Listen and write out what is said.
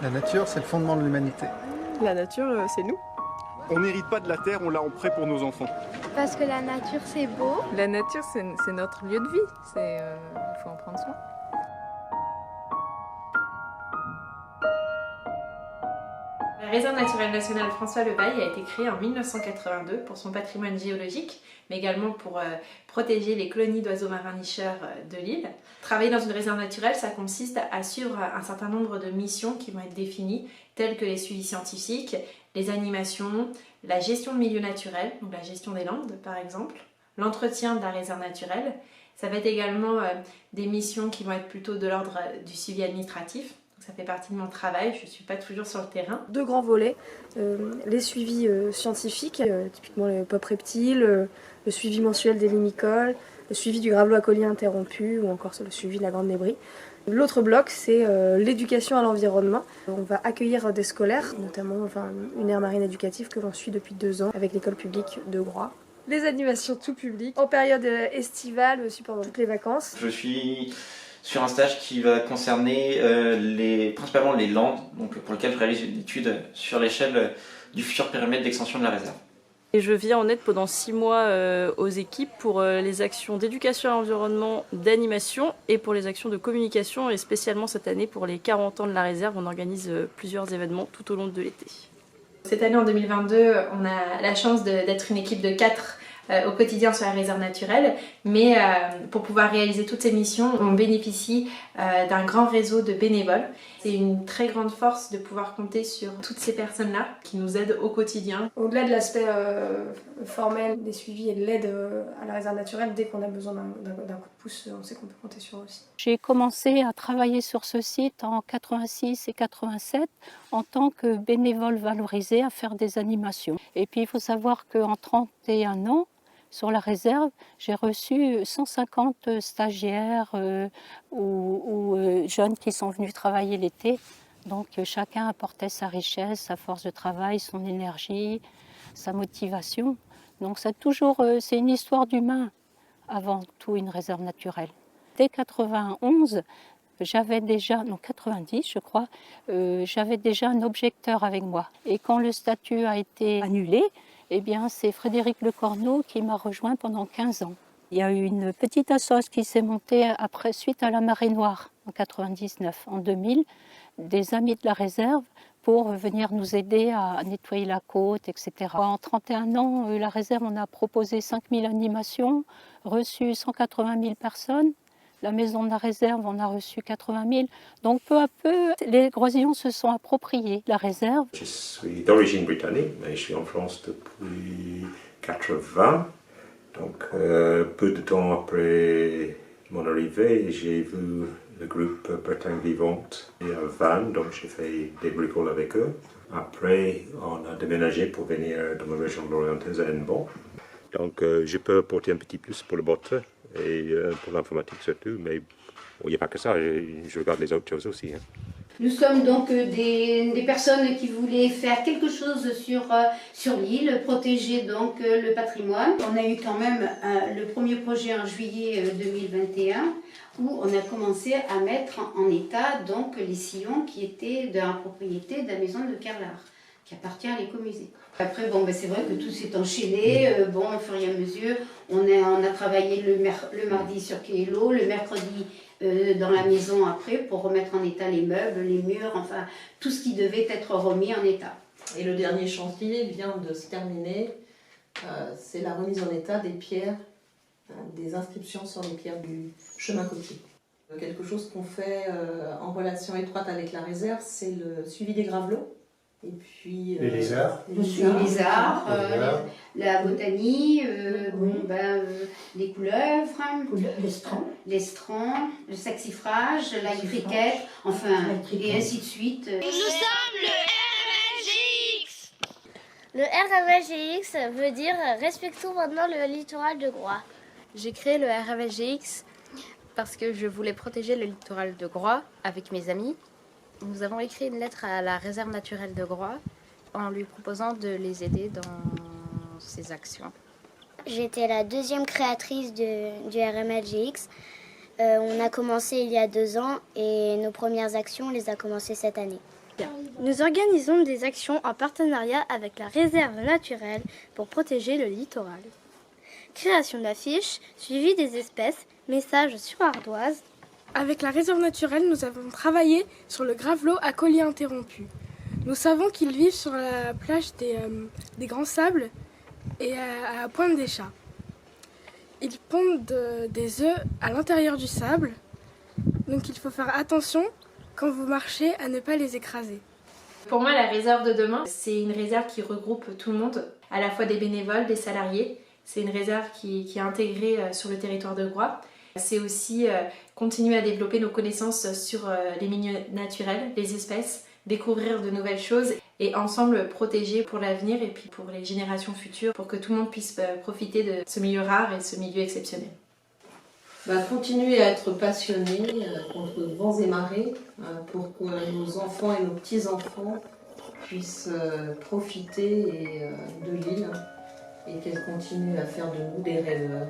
La nature, c'est le fondement de l'humanité. La nature, c'est nous. On n'hérite pas de la terre, on l'a en prêt pour nos enfants. Parce que la nature, c'est beau. La nature, c'est notre lieu de vie. Il faut en prendre soin. La réserve naturelle nationale François Lebaille a été créée en 1982 pour son patrimoine géologique, mais également pour protéger les colonies d'oiseaux marins nicheurs de l'île. Travailler dans une réserve naturelle, ça consiste à suivre un certain nombre de missions qui vont être définies, telles que les suivis scientifiques, les animations, la gestion de milieux naturels, donc la gestion des landes par exemple, l'entretien de la réserve naturelle. Ça va être également des missions qui vont être plutôt de l'ordre du suivi administratif. Ça fait partie de mon travail, je ne suis pas toujours sur le terrain. Deux grands volets, les suivis scientifiques, typiquement les pop reptiles, le suivi mensuel des limicoles, le suivi du gravelot à collier interrompu ou encore le suivi de la grande débris. L'autre bloc, c'est l'éducation à l'environnement. On va accueillir des scolaires, notamment une aire marine éducative que l'on suit depuis 2 ans avec l'école publique de Groix. Les animations tout public, en période estivale, aussi pendant toutes les vacances. Je suis sur un stage qui va concerner principalement les landes, donc pour lequel je réalise une étude sur l'échelle du futur périmètre d'extension de la réserve. Et je viens en aide pendant 6 mois aux équipes pour les actions d'éducation à l'environnement, d'animation et pour les actions de communication et spécialement cette année pour les 40 ans de la réserve, on organise plusieurs événements tout au long de l'été. Cette année en 2022, on a la chance d'être une équipe de 4 au quotidien sur la réserve naturelle, mais pour pouvoir réaliser toutes ces missions, on bénéficie d'un grand réseau de bénévoles. C'est une très grande force de pouvoir compter sur toutes ces personnes-là qui nous aident au quotidien. Au-delà de l'aspect formel des suivis et de l'aide à la réserve naturelle, dès qu'on a besoin d'un coup de pouce, on sait qu'on peut compter sur eux aussi. J'ai commencé à travailler sur ce site en 86 et 87 en tant que bénévole valorisé à faire des animations. Et puis il faut savoir qu'en 31 ans, sur la réserve, j'ai reçu 150 stagiaires ou jeunes qui sont venus travailler l'été. Donc chacun apportait sa richesse, sa force de travail, son énergie, sa motivation. Donc c'est une histoire d'humain avant tout une réserve naturelle. Dès 91, j'avais déjà, non 90 je crois, j'avais déjà un objecteur avec moi. Et quand le statut a été annulé, eh bien, c'est Frédéric Lecorneau qui m'a rejoint pendant 15 ans. Il y a eu une petite assoce qui s'est montée suite à la marée noire en 99. En 2000, des amis de la réserve pour venir nous aider à nettoyer la côte, etc. En 31 ans, la réserve, on a proposé 5000 animations, reçu 180 000 personnes. La maison de la réserve, on a reçu 80 000. Donc peu à peu, les Groisillons se sont appropriés la réserve. Je suis d'origine britannique, mais je suis en France depuis 80. Donc peu de temps après mon arrivée, j'ai vu le groupe Bretagne Vivante et un van, donc j'ai fait des bricoles avec eux. Après, on a déménagé pour venir dans la région de l'Orientaise à Hennebont. Donc je peux apporter un petit plus pour le botte et pour l'informatique surtout, mais il n'y a pas que ça, je regarde les autres choses aussi. Nous sommes donc des personnes qui voulaient faire quelque chose sur l'île, protéger donc le patrimoine. On a eu quand même le premier projet en juillet 2021 où on a commencé à mettre en état donc les sillons qui étaient de la propriété de la maison de Carlard, qui appartient à l'écomusée. Après, c'est vrai que tout s'est enchaîné. Au fur et à mesure, on a travaillé le mardi sur Kélo, le mercredi dans la maison après pour remettre en état les meubles, les murs, enfin tout ce qui devait être remis en état. Et le dernier chantier vient de se terminer. C'est la remise en état des pierres, des inscriptions sur les pierres du chemin côtier. Quelque chose qu'on fait en relation étroite avec la réserve, c'est le suivi des gravelots. Et puis, les lézards, la botanie, les couleuvres, l'estran, le saxifrage, la criquette, et ainsi de suite. Nous sommes le RMLGX. Le RMLGX veut dire respectons maintenant le littoral de Groix. J'ai créé le RMLGX parce que je voulais protéger le littoral de Groix avec mes amis. Nous avons écrit une lettre à la réserve naturelle de Groix en lui proposant de les aider dans ses actions. J'étais la deuxième créatrice du RMLGX. On a commencé il y a 2 ans et nos premières actions, on les a commencées cette année. Nous organisons des actions en partenariat avec la réserve naturelle pour protéger le littoral. Création d'affiches, suivi des espèces, messages sur ardoise. Avec la réserve naturelle, nous avons travaillé sur le gravelot à collier interrompu. Nous savons qu'ils vivent sur la plage des Grands Sables et à Pointe des Chats. Ils pondent des œufs à l'intérieur du sable, donc il faut faire attention quand vous marchez à ne pas les écraser. Pour moi, la réserve de demain, c'est une réserve qui regroupe tout le monde, à la fois des bénévoles, des salariés. C'est une réserve qui est intégrée sur le territoire de Groix. C'est aussi continuer à développer nos connaissances sur les milieux naturels, les espèces, découvrir de nouvelles choses et ensemble protéger pour l'avenir et puis pour les générations futures, pour que tout le monde puisse profiter de ce milieu rare et ce milieu exceptionnel. Continuer à être passionné contre vents et marées pour que nos enfants et nos petits-enfants puissent profiter de l'île et qu'elle continue à faire de nous des rêveurs.